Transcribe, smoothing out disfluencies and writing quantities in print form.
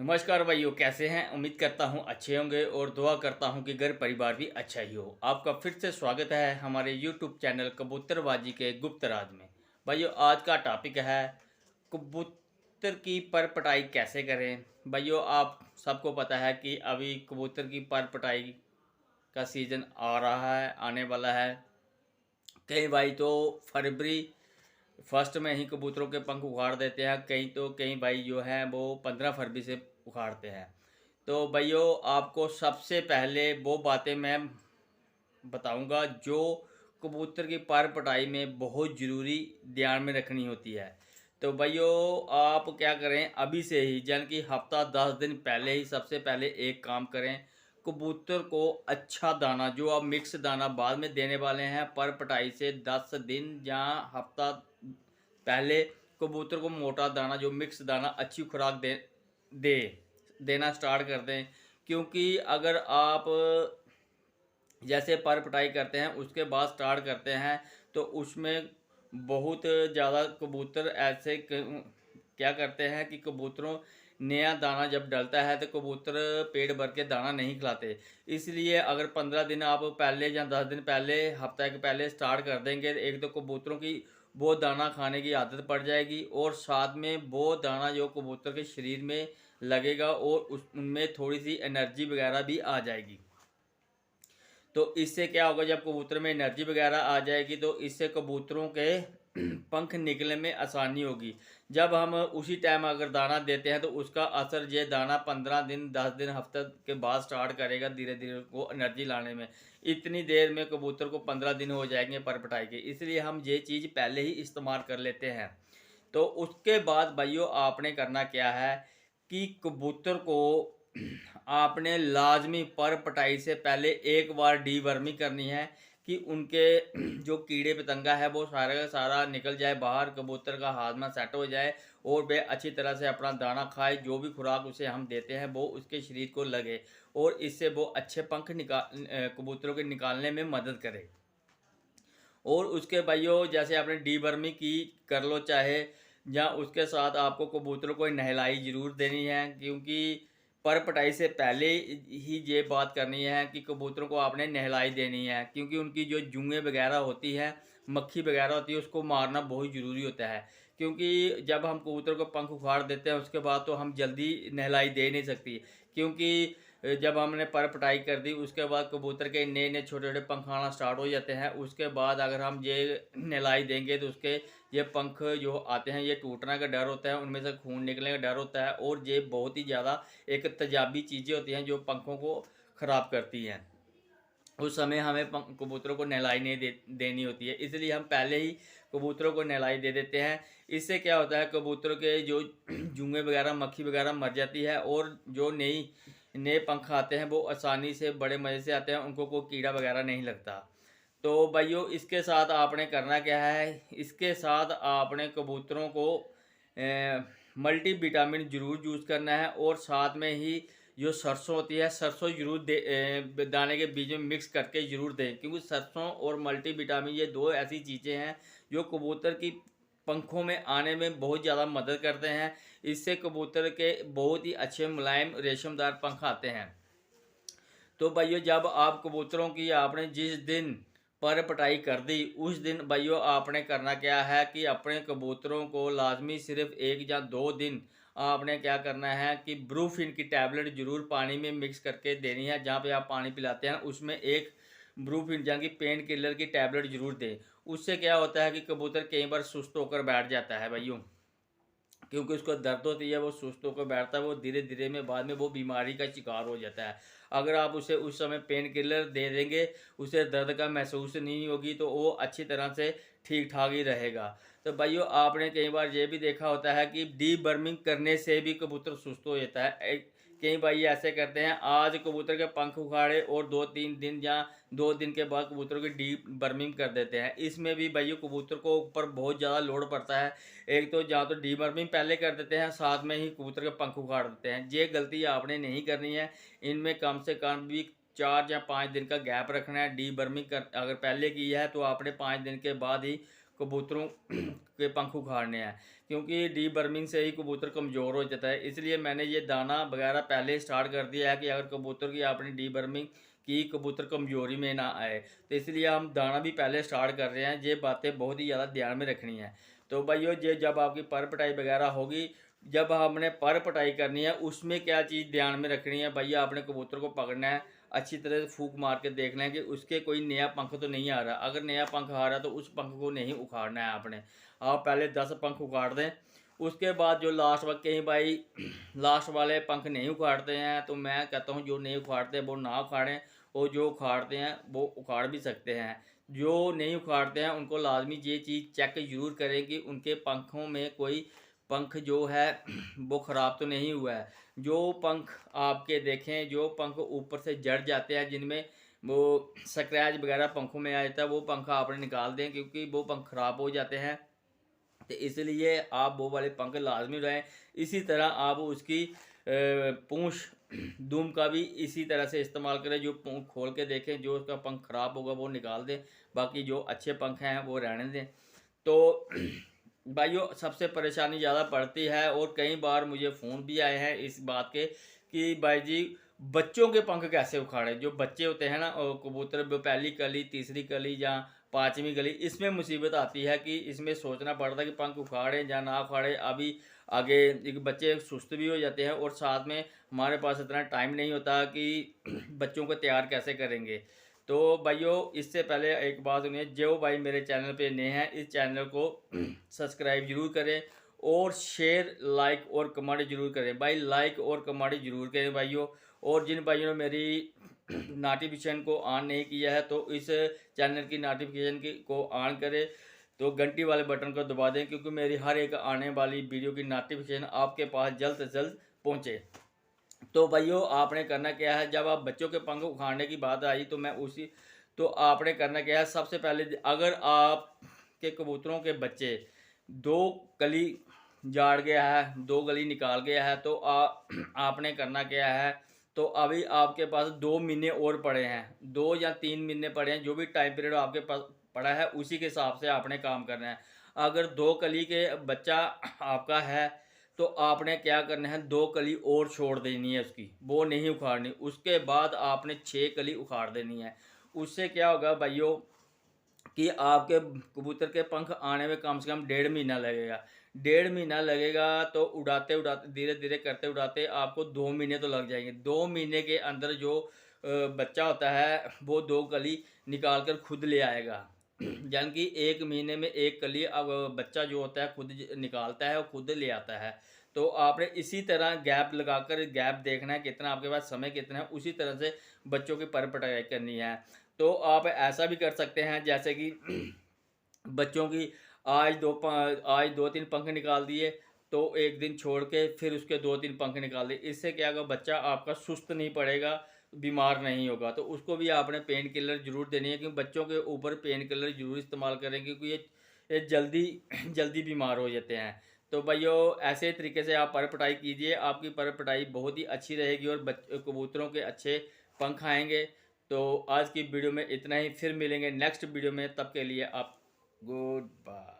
नमस्कार भाइयों, कैसे हैं। उम्मीद करता हूं अच्छे होंगे और दुआ करता हूं कि घर परिवार भी अच्छा ही हो। आपका फिर से स्वागत है हमारे YouTube चैनल कबूतरबाजी के गुप्त राज में। भाइयों, आज का टॉपिक है कबूतर की पर पटाई कैसे करें। भाइयों, आप सबको पता है कि अभी कबूतर की पर पटाई का सीज़न आ रहा है, आने वाला है। कई भाई तो फरवरी फर्स्ट में ही कबूतरों के पंख उखाड़ देते हैं। कई भाई जो हैं वो 15 फरवरी से उखाड़ते हैं। तो भाइयों, आपको सबसे पहले वो बातें मैं बताऊंगा जो कबूतर की पर पटाई में बहुत ज़रूरी ध्यान में रखनी होती है। तो भाइयों, आप क्या करें, अभी से ही यानी कि हफ्ता 10 दिन पहले ही सबसे पहले एक काम करें। कबूतर को अच्छा दाना, जो आप मिक्स दाना बाद में देने वाले हैं, पर पटाई से 10 दिन या हफ्ता पहले कबूतर को मोटा दाना, जो मिक्स दाना, अच्छी खुराक दे देना स्टार्ट कर दें। क्योंकि अगर आप जैसे पर पटाई करते हैं उसके बाद स्टार्ट करते हैं तो उसमें बहुत ज़्यादा कबूतर ऐसे क्या करते हैं कि कबूतरों नया दाना जब डलता है तो कबूतर पेट भर के दाना नहीं खिलाते। इसलिए अगर 15 दिन आप पहले या 10 दिन पहले, हफ्ता के पहले स्टार्ट कर देंगे, एक तो कबूतरों की वो दाना खाने की आदत पड़ जाएगी और साथ में वो दाना जो कबूतर के शरीर में लगेगा और उनमें थोड़ी सी एनर्जी वगैरह भी आ जाएगी। तो इससे क्या होगा, जब कबूतर में एनर्जी वगैरह आ जाएगी तो इससे कबूतरों के पंख निकलने में आसानी होगी। जब हम उसी टाइम अगर दाना देते हैं तो उसका असर ये दाना 15 दिन, 10 दिन, हफ्ते के बाद स्टार्ट करेगा धीरे धीरे वो एनर्जी लाने में। इतनी देर में कबूतर को 15 दिन हो जाएंगे परपटाई के, इसलिए हम ये चीज़ पहले ही इस्तेमाल कर लेते हैं। तो उसके बाद भाइयों, आपने करना क्या है कि कबूतर को आपने लाजमी पर पटाई से पहले एक बार डीवर्मिंग करनी है कि उनके जो कीड़े पतंगा है वो सारा का सारा निकल जाए बाहर, कबूतर का हाजमा सेट हो जाए और वह अच्छी तरह से अपना दाना खाए। जो भी खुराक उसे हम देते हैं वो उसके शरीर को लगे और इससे वो अच्छे पंख कबूतरों के निकालने में मदद करे। और उसके भाइयों, जैसे आपने डीवर्मिंग की कर लो चाहे, या उसके साथ आपको कबूतरों को नहलाई ज़रूर देनी है। क्योंकि पर पटाई से पहले ही ये बात करनी है कि कबूतरों को आपने नहलाई देनी है। क्योंकि उनकी जो जूएँ वगैरह होती है, मक्खी वगैरह होती है, उसको मारना बहुत ज़रूरी होता है। क्योंकि जब हम कबूतर को पंख उखाड़ देते हैं उसके बाद तो हम जल्दी नहलाई दे नहीं सकती। क्योंकि जब हमने पर पटाई कर दी उसके बाद कबूतर के नए नए छोटे छोटे पंख आना स्टार्ट हो जाते हैं। उसके बाद अगर हम ये नहलाई देंगे तो उसके ये पंख जो आते हैं ये टूटने का डर होता है, उनमें से खून निकलने का डर होता है और ये बहुत ही ज़्यादा एक तेजाबी चीज़ें होती हैं जो पंखों को ख़राब करती हैं। उस समय हमें कबूतरों को नहलाई नहीं देनी होती है, इसलिए हम पहले ही कबूतरों को नहलाई दे देते हैं। इससे क्या होता है, कबूतरों के जो जूएँ वगैरह, मक्खी वगैरह मर जाती है और जो नए पंख आते हैं वो आसानी से बड़े मज़े से आते हैं, उनको कोई कीड़ा वगैरह नहीं लगता। तो भाइयों, इसके साथ आपने करना क्या है, इसके साथ आपने कबूतरों को मल्टी विटामिन ज़रूर यूज़ करना है और साथ में ही जो सरसों होती है, सरसों ज़रूर दाने के बीच में मिक्स करके ज़रूर दें। क्योंकि सरसों और मल्टी विटामिन ये दो ऐसी चीज़ें हैं जो कबूतर की पंखों में आने में बहुत ज़्यादा मदद करते हैं। इससे कबूतर के बहुत ही अच्छे मुलायम रेशमदार पंख आते हैं। तो भाइयों, जब आप कबूतरों की आपने जिस दिन पर पटाई कर दी उस दिन भाइयों आपने करना क्या है कि अपने कबूतरों को लाजमी सिर्फ 1 या 2 दिन आपने क्या करना है कि ब्रूफिन की टैबलेट ज़रूर पानी में मिक्स करके देनी है। जहाँ पे आप पानी पिलाते हैं उसमें एक ब्रूफिन यानी कि पेन किलर की टैबलेट ज़रूर दें। उससे क्या होता है कि कबूतर कई बार सुस्त होकर बैठ जाता है भाइयों, क्योंकि उसको दर्द होती है, वो सुस्त होकर बैठता है, वो धीरे धीरे में बाद में वो बीमारी का शिकार हो जाता है। अगर आप उसे उस समय पेन किलर दे देंगे, उसे दर्द का महसूस नहीं होगी तो वो अच्छी तरह से ठीक ठाक ही रहेगा। तो भाइयों, आपने कई बार ये भी देखा होता है कि डीवर्मिंग करने से भी कबूतर सुस्त हो जाता है। कई भाई ऐसे करते हैं, आज कबूतर के पंख उखाड़े और 2-3 दिन या 2 दिन के बाद कबूतर की डी बर्मिंग कर देते हैं। इसमें भी भाइयों कबूतर को ऊपर बहुत ज़्यादा लोड पड़ता है। एक तो जहाँ तो डीवर्मिंग पहले कर देते हैं, साथ में ही कबूतर के पंख उखाड़ देते हैं। ये गलती आपने नहीं करनी है। इनमें कम से कम भी 4 या 5 दिन का गैप रखना है। डीवर्मिंग कर अगर पहले की है तो आपने 5 दिन के बाद ही कबूतरों के पंख उखाड़ने हैं, क्योंकि डी बर्मिंग से ही कबूतर कमज़ोर हो जाता है। इसलिए मैंने ये दाना वगैरह पहले स्टार्ट कर दिया है कि अगर कबूतर की आपने डी बर्मिंग की, कबूतर कमज़ोरी में ना आए, तो इसलिए हम दाना भी पहले स्टार्ट कर रहे हैं। ये बातें बहुत ही ज़्यादा ध्यान में रखनी है। तो भाइयों, ये जब आपकी पर पटाई वगैरह होगी, जब हमने पर पटाई करनी है, उसमें क्या चीज़ ध्यान में रखनी है भैया, आपने कबूतर को पकड़ना है, अच्छी तरह से फूंक मार के देखना है कि उसके कोई नया पंख तो नहीं आ रहा। अगर नया पंख आ रहा है तो उस पंख को नहीं उखाड़ना है आपने। आप पहले 10 पंख उखाड़ दें, उसके बाद जो लास्ट वाले, कहीं भाई लास्ट वाले पंख नहीं उखाड़ते हैं, तो मैं कहता हूँ जो नहीं उखाड़ते वो ना उखाड़ें, और जो उखाड़ते हैं वो उखाड़ भी सकते हैं। जो नहीं उखाड़ते हैं उनको लाजमी ये चीज़ चेक ज़रूर करें कि उनके पंखों में कोई पंख जो है वो ख़राब तो नहीं हुआ है। जो पंख आपके देखें, जो पंख ऊपर से जड़ जाते हैं, जिनमें वो स्क्रैच वगैरह पंखों में आ जाता है, वो पंख आपने निकाल दें, क्योंकि वो पंख ख़राब हो जाते हैं। तो इसलिए आप वो वाले पंख लाजमी रहें। इसी तरह आप उसकी पूँछ दुम का भी इसी तरह से इस्तेमाल करें। जो पूँछ खोल के देखें, जो उसका पंख ख़राब होगा वो निकाल दें, बाकी जो अच्छे पंख हैं वो रहने दें। तो भाइयों, सबसे परेशानी ज़्यादा पड़ती है, और कई बार मुझे फ़ोन भी आए हैं इस बात के कि भाई जी, बच्चों के पंख कैसे उखाड़ें। जो बच्चे होते हैं ना कबूतर, वो पहली कली, तीसरी कली या पाँचवीं कली, इसमें मुसीबत आती है कि इसमें सोचना पड़ता है कि पंख उखाड़ें या ना उखाड़ें। अभी आगे एक बच्चे सुस्त भी हो जाते हैं, और साथ में हमारे पास इतना टाइम नहीं होता कि बच्चों को तैयार कैसे करेंगे। तो भाइयों, इससे पहले एक बात सुनिए, जो भाई मेरे चैनल पे नए हैं, इस चैनल को सब्सक्राइब जरूर करें, और शेयर, लाइक और कमेंट जरूर करें। भाई लाइक और कमेंट जरूर करें भाइयों। और जिन भाइयों ने मेरी नोटिफिकेशन को ऑन नहीं किया है, तो इस चैनल की नोटिफिकेशन को ऑन करें, तो घंटी वाले बटन को दबा दें, क्योंकि मेरी हर एक आने वाली वीडियो की नोटिफिकेशन आपके पास जल्द से जल्द पहुँचे। तो भाइयों, आपने करना क्या है, जब आप बच्चों के पंख उखाड़ने की बात आई, तो मैं उसी तो आपने करना क्या है, सबसे पहले अगर आप के कबूतरों के बच्चे 2 कली जाड़ गया है, 2 गली निकाल गया है, तो आपने करना क्या है, तो अभी आपके पास 2 महीने और पड़े हैं, 2 या 3 महीने पड़े हैं, जो भी टाइम पीरियड आपके पास पड़ा है उसी के हिसाब से आपने काम करना है। अगर 2 कली के बच्चा आपका है, तो आपने क्या करना है, 2 कली और छोड़ देनी है उसकी, वो नहीं उखाड़नी। उसके बाद आपने 6 कली उखाड़ देनी है। उससे क्या होगा भाइयों कि आपके कबूतर के पंख आने में कम से कम 1.5 महीना लगेगा। 1.5 महीना लगेगा, तो उड़ाते उड़ाते, धीरे धीरे करते उड़ाते आपको 2 महीने तो लग जाएंगे। 2 महीने के अंदर जो बच्चा होता है वो 2 कली निकाल कर खुद ले आएगा। यानी कि 1 महीने में 1 कली अब बच्चा जो होता है खुद निकालता है और खुद ले आता है। तो आपने इसी तरह गैप लगाकर गैप देखना है कितना आपके पास समय कितना है, उसी तरह से बच्चों की पर पटाई करनी है। तो आप ऐसा भी कर सकते हैं, जैसे कि बच्चों की आज 2-3 पंख निकाल दिए, तो एक दिन छोड़ के फिर उसके 2-3 पंख निकाल दिए। इससे क्या होगा, बच्चा आपका सुस्त नहीं पड़ेगा, बीमार नहीं होगा। तो उसको भी आपने पेन किलर ज़रूर देनी है, क्योंकि बच्चों के ऊपर पेन किलर ज़रूर इस्तेमाल करें, क्योंकि ये जल्दी जल्दी बीमार हो जाते हैं। तो भाइयों, ऐसे तरीके से आप पर पटाई कीजिए, आपकी पर पटाई बहुत ही अच्छी रहेगी, और कबूतरों के अच्छे पंख आएंगे। तो आज की वीडियो में इतना ही, फिर मिलेंगे नेक्स्ट वीडियो में, तब के लिए आप गुड बाय।